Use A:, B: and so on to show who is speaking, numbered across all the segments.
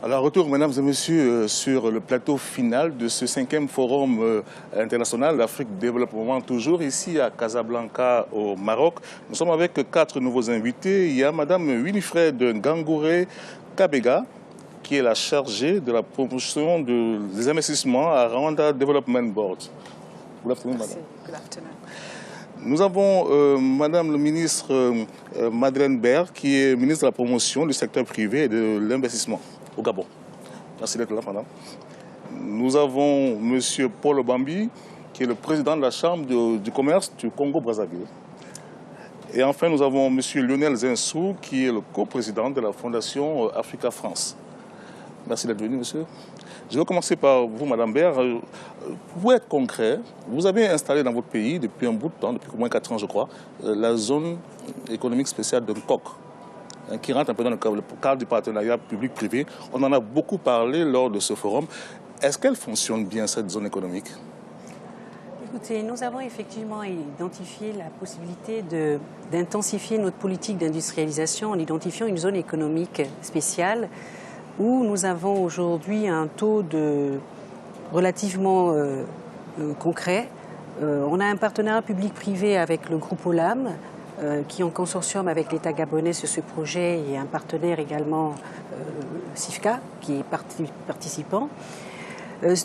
A: Alors, retour, mesdames et messieurs, sur le plateau final de ce 5e forum international d'Afrique Développement, toujours ici à Casablanca, au Maroc. Nous sommes avec 4 nouveaux invités. Il y a madame Winifred Gangouré Kabega, qui est la chargée de la promotion des investissements à Rwanda Development Board. Good afternoon, madame.
B: Good afternoon.
A: Nous avons madame le ministre Madeleine Baird, qui est ministre de la promotion du secteur privé et de l'investissement au Gabon. Merci d'être là, madame. Nous avons monsieur Paul Bambi, qui est le président de la Chambre du commerce du Congo-Brazzaville. Et enfin, nous avons monsieur Lionel Zinsou, qui est le coprésident de la Fondation Africa France. Merci d'être venu, monsieur. Je vais commencer par vous, madame Baird. Pour être concret, vous avez installé dans votre pays, depuis un bout de temps, depuis au moins 4 ans, je crois, la zone économique spéciale de Nkok, qui rentre un peu dans le cadre du partenariat public-privé. On en a beaucoup parlé lors de ce forum. Est-ce qu'elle fonctionne bien, cette zone économique?
B: Écoutez, nous avons effectivement identifié la possibilité d'intensifier notre politique d'industrialisation en identifiant une zone économique spéciale où nous avons aujourd'hui un taux relativement concret. On a un partenariat public-privé avec le groupe Olam, qui est en consortium avec l'État gabonais sur ce projet, et un partenaire également, SIFCA, qui est participant.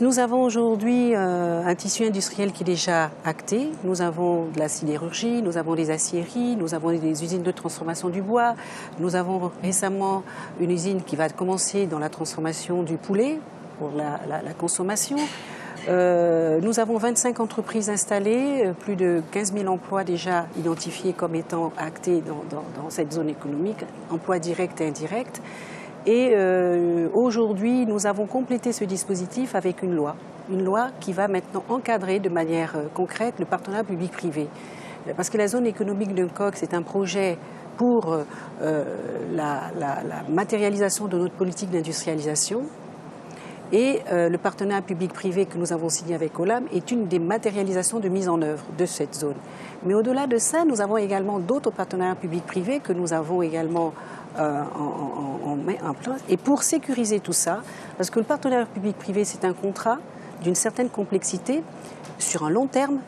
B: Nous avons aujourd'hui un tissu industriel qui est déjà acté. Nous avons de la sidérurgie, nous avons des aciéries, nous avons des usines de transformation du bois. Nous avons récemment une usine qui va commencer dans la transformation du poulet pour la consommation. Nous avons 25 entreprises installées, plus de 15 000 emplois déjà identifiés comme étant actés dans cette zone économique, emplois directs et indirects. Et aujourd'hui, nous avons complété ce dispositif avec une loi qui va maintenant encadrer de manière concrète le partenariat public-privé. Parce que la zone économique de Nkok, c'est un projet pour la matérialisation de notre politique d'industrialisation. Et le partenariat public-privé que nous avons signé avec Olam est une des matérialisations de mise en œuvre de cette zone. Mais au-delà de ça, nous avons également d'autres partenariats public-privé que nous avons également en place. Et pour sécuriser tout ça, parce que le partenariat public-privé, c'est un contrat d'une certaine complexité sur un long terme.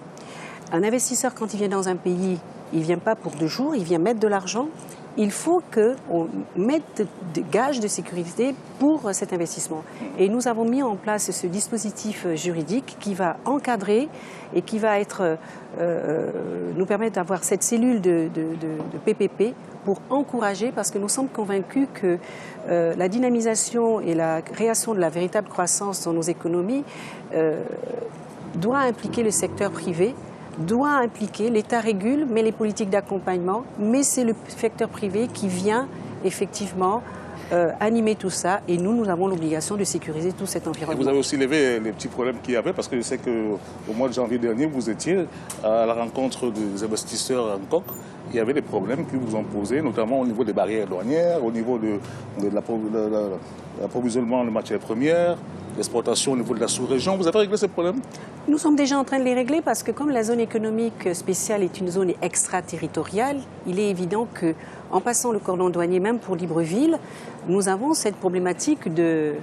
B: Un investisseur, quand il vient dans un pays, il ne vient pas pour 2 jours, il vient mettre de l'argent. Il faut qu'on mette des gages de sécurité pour cet investissement. Et nous avons mis en place ce dispositif juridique qui va encadrer et qui va nous permettre d'avoir cette cellule de PPP pour encourager, parce que nous sommes convaincus que la dynamisation et la création de la véritable croissance dans nos économies doit impliquer le secteur privé, doit impliquer, l'État régule, mais les politiques d'accompagnement, mais c'est le secteur privé qui vient effectivement animer tout ça, et nous avons l'obligation de sécuriser tout cet environnement.
A: Et vous avez aussi levé les petits problèmes qu'il y avait, parce que je sais qu'au mois de janvier dernier, vous étiez à la rencontre des investisseurs à Nkok. Il y avait des problèmes qui vous ont posés, notamment au niveau des barrières douanières, au niveau de l'approvisionnement de matières premières, l'exportation au niveau de la sous-région. Vous avez réglé ces problèmes?
B: Nous sommes déjà en train de les régler, parce que comme la zone économique spéciale est une zone extraterritoriale, il est évident qu'en passant le cordon douanier, même pour Libreville, nous avons cette problématique de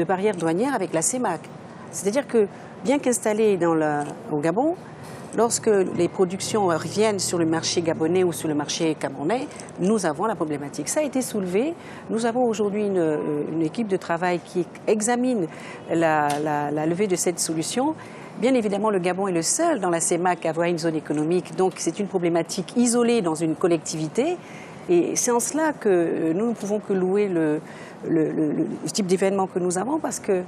B: barrières douanières avec la CEMAC. C'est-à-dire que, bien qu'installée au Gabon, lorsque les productions reviennent sur le marché gabonais ou sur le marché camerounais, nous avons la problématique. Ça a été soulevé. Nous avons aujourd'hui une équipe de travail qui examine la levée de cette solution. Bien évidemment, le Gabon est le seul dans la CEMAC à avoir une zone économique, donc c'est une problématique isolée dans une collectivité. Et c'est en cela que nous ne pouvons que louer le type d'événement que nous avons, parce que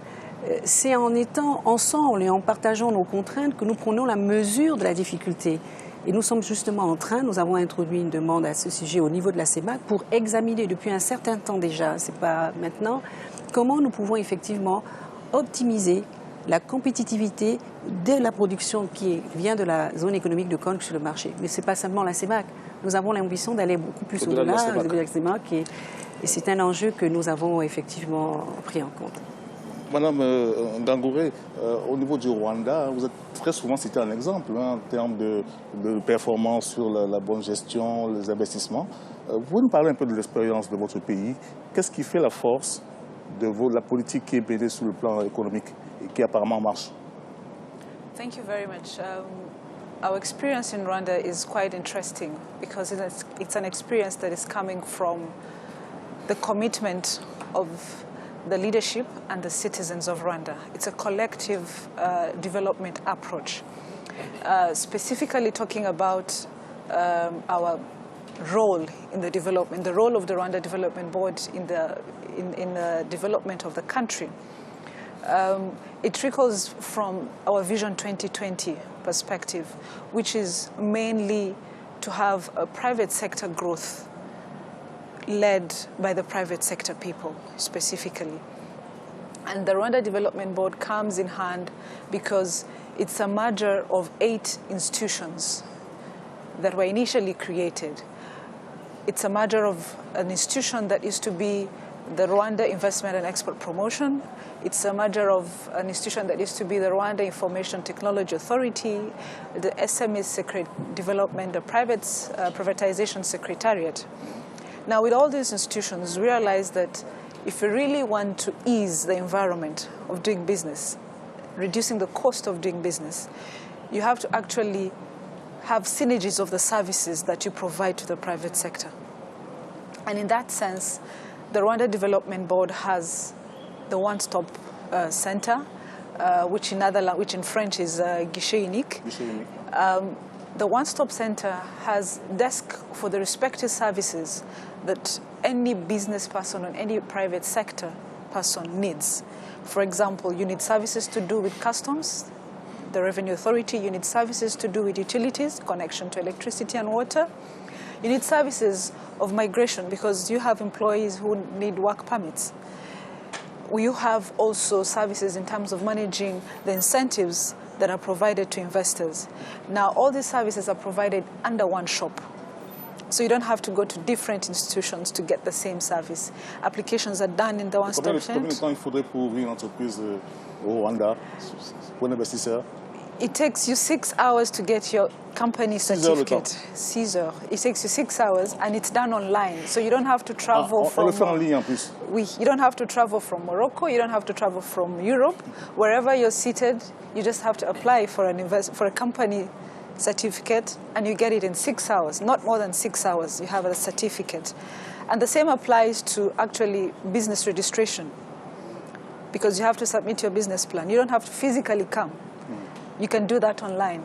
B: c'est en étant ensemble et en partageant nos contraintes que nous prenons la mesure de la difficulté. Et nous sommes justement nous avons introduit une demande à ce sujet au niveau de la CEMAC pour examiner depuis un certain temps déjà, c'est pas maintenant, comment nous pouvons effectivement optimiser la compétitivité de la production qui vient de la zone économique de Nkok sur le marché. Mais ce n'est pas seulement la CEMAC. Nous avons l'ambition d'aller beaucoup plus au-delà de la CEMAC, et c'est un enjeu que nous avons effectivement pris en compte.
A: Madame Gangouré, au niveau du Rwanda, vous êtes très souvent cité un exemple en termes de performance sur la bonne gestion, les investissements. Vous pouvez nous parler un peu de l'expérience de votre pays? Qu'est-ce qui fait la force de la politique qui est menée sur le plan économique et qui apparemment marche?
C: Thank you very much. Our experience in Rwanda is quite interesting because it's an experience that is coming from the commitment of the leadership and the citizens of Rwanda. It's a collective development approach. Specifically talking about our role in the development, the role of the Rwanda Development Board in the development of the country. It trickles from our Vision 2020 perspective, which is mainly to have a private sector growth led by the private sector people specifically. And the Rwanda Development Board comes in hand because it's a merger of 8 institutions that were initially created. It's a merger of an institution that used to be the Rwanda Investment and Export Promotion. It's a merger of an institution that used to be the Rwanda Information Technology Authority, the SME Development, the Privatization Secretariat. Now, with all these institutions, we realize that if we really want to ease the environment of doing business, reducing the cost of doing business, you have to actually have synergies of the services that you provide to the private sector. And in that sense, the Rwanda Development Board has the one-stop center, which in French is guichet unique. The one-stop center has desk for the respective services that any business person or any private sector person needs. For example, you need services to do with customs, the Revenue Authority, you need services to do with utilities, connection to electricity and water. You need services of migration because you have employees who need work permits. You have also services in terms of managing the incentives that are provided to investors. Now, all these services are provided under one shop. So you don't have to go to different institutions to get the same service. Applications are done in the one-stop center.
A: Combien de temps il faudrait pour ouvrir une entreprise au Rwanda, pour un investisseur?
C: It takes you 6 hours to get your company certificate. 6 heures. It takes you 6 hours, and it's done online. So you don't have to travel from...
A: On le fait en ligne en plus.
C: Oui, you don't have to travel from Morocco. You don't have to travel from Europe. Wherever you're seated, you just have to apply for a company certificate, and you get it in 6 hours. Not more than 6 hours. You have a certificate, and the same applies to actually business registration, because you have to submit your business plan. You don't have to physically come. You can do that online.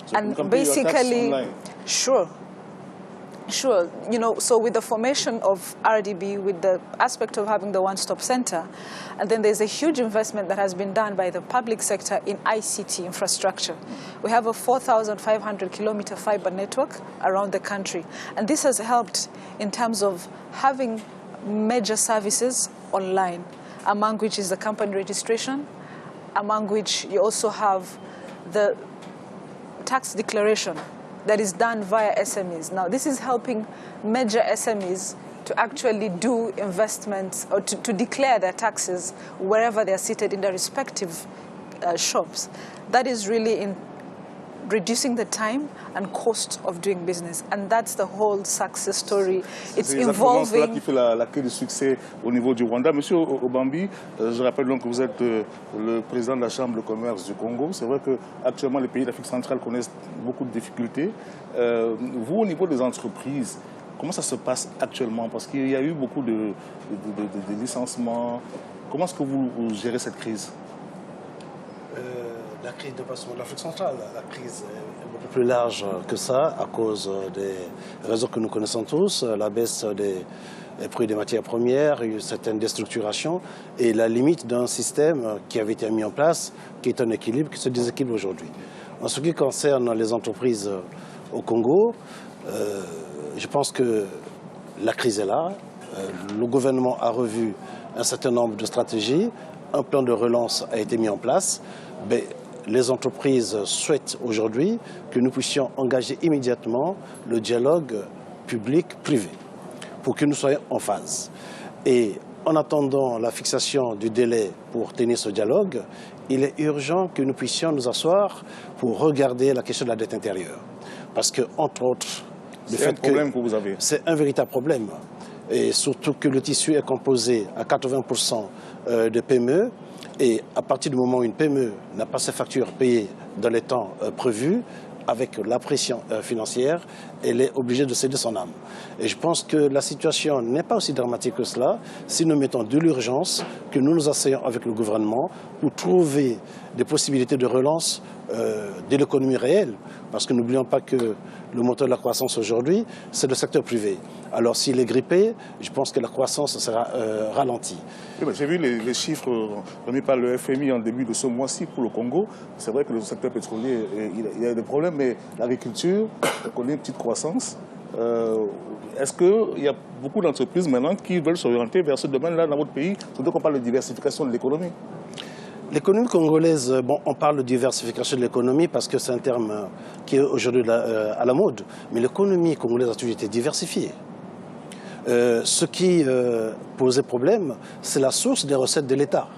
A: So
C: and
A: you can
C: basically,
A: pay your tax online.
C: Sure. You know, so with the formation of RDB, with the aspect of having the one-stop center, and then there's a huge investment that has been done by the public sector in ICT infrastructure. We have a 4,500 kilometer fiber network around the country. And this has helped in terms of having major services online, among which is the company registration, among which you also have the tax declaration that is done via SMEs. Now, this is helping major SMEs to actually do investments or to declare their taxes wherever they are seated in their respective shops. That is really in reducing the time and cost of doing business. And that's the whole success story. It's involving...
A: C'est cela qui fait la clé de succès au niveau du Rwanda. Monsieur Obambi, je rappelle donc que vous êtes le président de la Chambre de commerce du Congo. C'est vrai qu'actuellement, les pays d'Afrique centrale connaissent beaucoup de difficultés. Vous, au niveau des entreprises, comment ça se passe actuellement? Parce qu'il y a eu beaucoup de licenciements. Comment est-ce que vous gérez cette crise?
D: La crise de l'Afrique centrale, la crise est beaucoup plus large que ça à cause des raisons que nous connaissons tous, la baisse des prix des matières premières, une certaine déstructuration et la limite d'un système qui avait été mis en place, qui est un équilibre, qui se déséquilibre aujourd'hui. En ce qui concerne les entreprises au Congo, je pense que la crise est là. Le gouvernement a revu un certain nombre de stratégies, un plan de relance a été mis en place. Mais les entreprises souhaitent aujourd'hui que nous puissions engager immédiatement le dialogue public-privé pour que nous soyons en phase. Et en attendant la fixation du délai pour tenir ce dialogue, il est urgent que nous puissions nous asseoir pour regarder la question de la dette intérieure. Parce que, entre autres,
A: c'est un problème que vous avez.
D: C'est un véritable problème. et surtout que le tissu est composé à 80% de PME, et à partir du moment où une PME n'a pas ses factures payées dans les temps prévus, avec la pression financière, elle est obligée de céder son âme. Et je pense que la situation n'est pas aussi dramatique que cela si nous mettons de l'urgence, que nous nous asseyons avec le gouvernement pour trouver des possibilités de relance de l'économie réelle. Parce que n'oublions pas que le moteur de la croissance aujourd'hui, c'est le secteur privé. Alors s'il est grippé, je pense que la croissance sera ralentie.
A: Oui, j'ai vu les chiffres remis par le FMI en début de ce mois-ci pour le Congo. C'est vrai que le secteur pétrolier, il y a des problèmes, mais l'agriculture connaît une petite croissance. Est-ce qu'il y a beaucoup d'entreprises maintenant qui veulent s'orienter vers ce domaine-là dans votre pays, surtout qu'on parle de diversification de l'économie?
D: L'économie congolaise, bon, on parle de diversification de l'économie parce que c'est un terme qui est aujourd'hui à la mode, mais l'économie congolaise a toujours été diversifiée. Ce qui posait problème, c'est la source des recettes de l'État.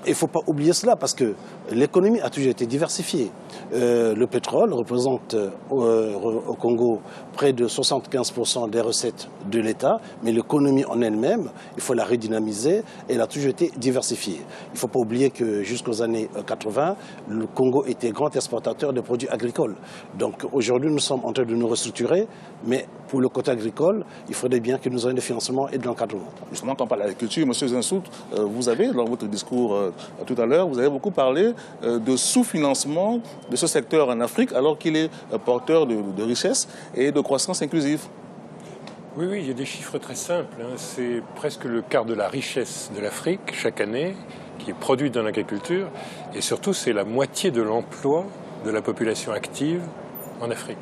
D: Il ne faut pas oublier cela parce que l'économie a toujours été diversifiée. Le pétrole représente au Congo près de 75% des recettes de l'État, mais l'économie en elle-même, il faut la redynamiser, elle a toujours été diversifiée. Il ne faut pas oublier que jusqu'aux années 80, le Congo était grand exportateur de produits agricoles. Donc aujourd'hui, nous sommes en train de nous restructurer, mais pour le côté agricole, il faudrait bien que nous ayons des financements et de l'encadrement. Justement,
A: quand on parle d'agriculture, M. Zinsout, vous avez, dans votre discours tout à l'heure, vous avez beaucoup parlé de sous-financement de ce secteur en Afrique, alors qu'il est porteur de richesses et de croissance inclusive.
E: Oui, il y a des chiffres très simples. C'est presque le quart de la richesse de l'Afrique chaque année qui est produite dans l'agriculture. Et surtout, c'est la moitié de l'emploi de la population active en Afrique.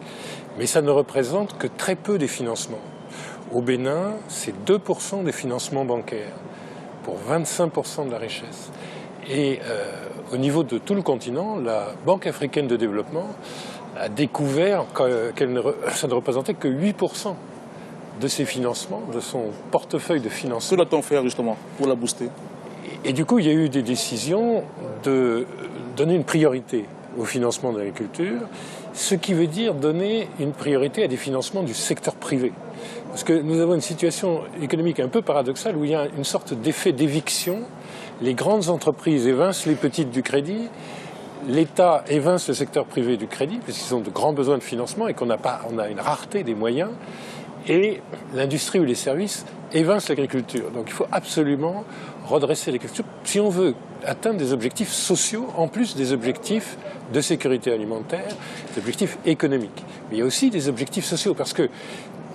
E: Mais ça ne représente que très peu des financements. Au Bénin, c'est 2% des financements bancaires pour 25% de la richesse. Et au niveau de tout le continent, la Banque africaine de développement a découvert que ça ne représentait que 8% de ses financements, de son portefeuille de financement.
A: Que doit-on faire justement pour la booster?
E: Et du coup, il y a eu des décisions de donner une priorité au financement de l'agriculture, ce qui veut dire donner une priorité à des financements du secteur privé. Parce que nous avons une situation économique un peu paradoxale où il y a une sorte d'effet d'éviction. Les grandes entreprises évincent les petites du crédit, l'État évince le secteur privé du crédit, parce qu'ils ont de grands besoins de financement et on a une rareté des moyens, et l'industrie ou les services évincent l'agriculture. Donc il faut absolument redresser l'agriculture si on veut atteindre des objectifs sociaux, en plus des objectifs de sécurité alimentaire, des objectifs économiques. Mais il y a aussi des objectifs sociaux, parce que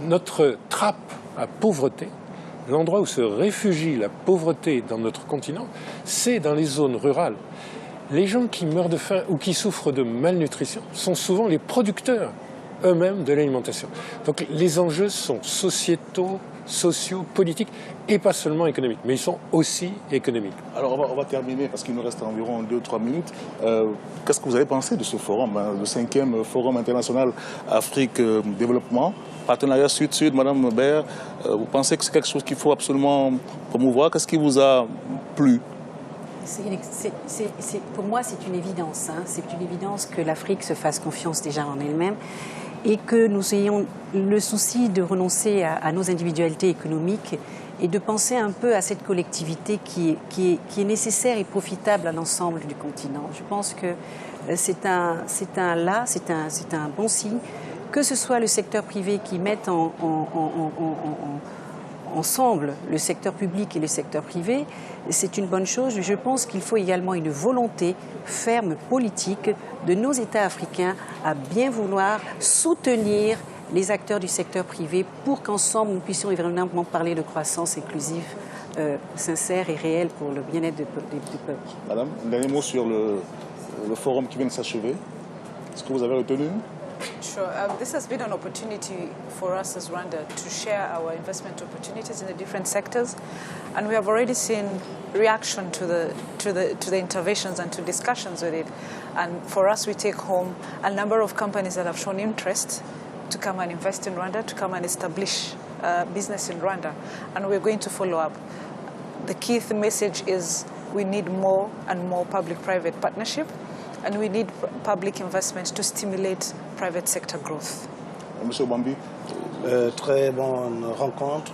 E: notre trappe à pauvreté, l'endroit où se réfugie la pauvreté dans notre continent, c'est dans les zones rurales. Les gens qui meurent de faim ou qui souffrent de malnutrition sont souvent les producteurs eux-mêmes de l'alimentation. Donc les enjeux sont sociétaux, sociaux, politiques et pas seulement économiques, mais ils sont aussi économiques.
A: Alors on va terminer parce qu'il nous reste environ 2-3 minutes. Qu'est-ce que vous avez pensé de ce forum, le 5e Forum international Afrique Développement, partenariat Sud-Sud, Madame Baird, vous pensez que c'est quelque chose qu'il faut absolument promouvoir? Qu'est-ce qui vous a plu?
B: Pour moi, c'est une évidence. C'est une évidence que l'Afrique se fasse confiance déjà en elle-même et que nous ayons le souci de renoncer à nos individualités économiques et de penser un peu à cette collectivité qui est nécessaire et profitable à l'ensemble du continent. Je pense que c'est un bon signe, que ce soit le secteur privé qui mette ensemble le secteur public et le secteur privé, c'est une bonne chose. Je pense qu'il faut également une volonté ferme politique de nos États africains à bien vouloir soutenir les acteurs du secteur privé pour qu'ensemble nous puissions évidemment parler de croissance inclusive, sincère et réelle pour le bien-être du peuple.
A: Madame, un dernier mot sur le forum qui vient de s'achever. Est-ce que vous avez retenu?
C: Sure. This has been an opportunity for us as Rwanda to share our investment opportunities in the different sectors, and we have already seen reaction to the interventions and to discussions with it. And for us, we take home a number of companies that have shown interest to come and invest in Rwanda, to come and establish business in Rwanda, and we're going to follow up. The key message is we need more and more public-private partnership. And we need public investment to stimulate private sector growth.
A: Monsieur Bambi,
D: Très bonne rencontre.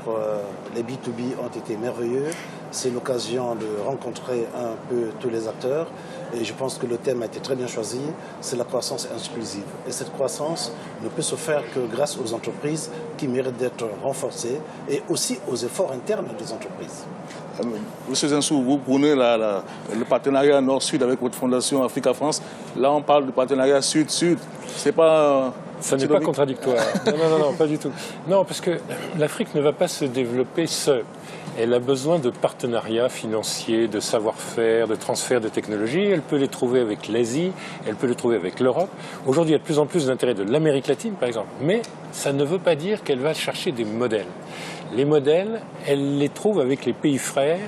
D: Les B2B ont été merveilleux. C'est l'occasion de rencontrer un peu tous les acteurs. Et je pense que le thème a été très bien choisi. C'est la croissance inclusive. Et cette croissance ne peut se faire que grâce aux entreprises qui méritent d'être renforcées et aussi aux efforts internes des entreprises.
A: Monsieur Zinsou, vous prenez le partenariat Nord-Sud avec votre fondation Africa France. Là, on parle de partenariat Sud-Sud. C'est pas...
E: Ça n'est pas contradictoire. Non, pas du tout. Non, parce que l'Afrique ne va pas se développer seule. Elle a besoin de partenariats financiers, de savoir-faire, de transfert de technologies. Elle peut les trouver avec l'Asie, elle peut les trouver avec l'Europe. Aujourd'hui, il y a de plus en plus d'intérêt de l'Amérique latine, par exemple. Mais ça ne veut pas dire qu'elle va chercher des modèles. Les modèles, elle les trouve avec les pays frères,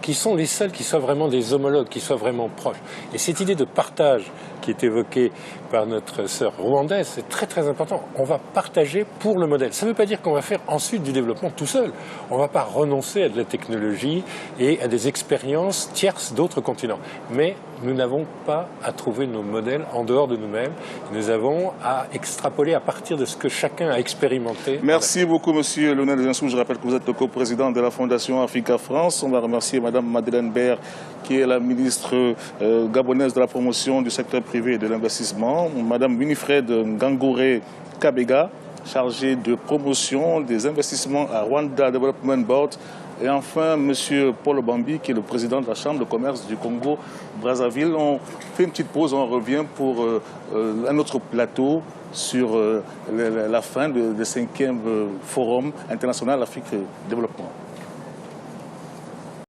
E: qui sont les seuls qui soient vraiment des homologues, qui soient vraiment proches. Et cette idée de partage qui est évoquée par notre sœur rwandaise, c'est très très important. On va partager pour le modèle. Ça ne veut pas dire qu'on va faire ensuite du développement tout seul. On ne va pas renoncer à de la technologie et à des expériences tierces d'autres continents. Mais nous n'avons pas à trouver nos modèles en dehors de nous-mêmes. Nous avons à extrapoler à partir de ce que chacun a expérimenté.
A: Merci beaucoup, monsieur Lionel Zinsou. Je rappelle que vous êtes le coprésident de la Fondation Africa France. On va remercier madame Madeleine Baird, qui est la ministre gabonaise de la promotion du secteur privé et de l'investissement. Madame Winifred Ngangouré Kabega, chargée de promotion des investissements à Rwanda Development Board. Et enfin, M. Paul Bambi, qui est le président de la Chambre de commerce du Congo-Brazzaville. On fait une petite pause, on revient pour un autre plateau sur la fin du 5e Forum international Afrique Développement.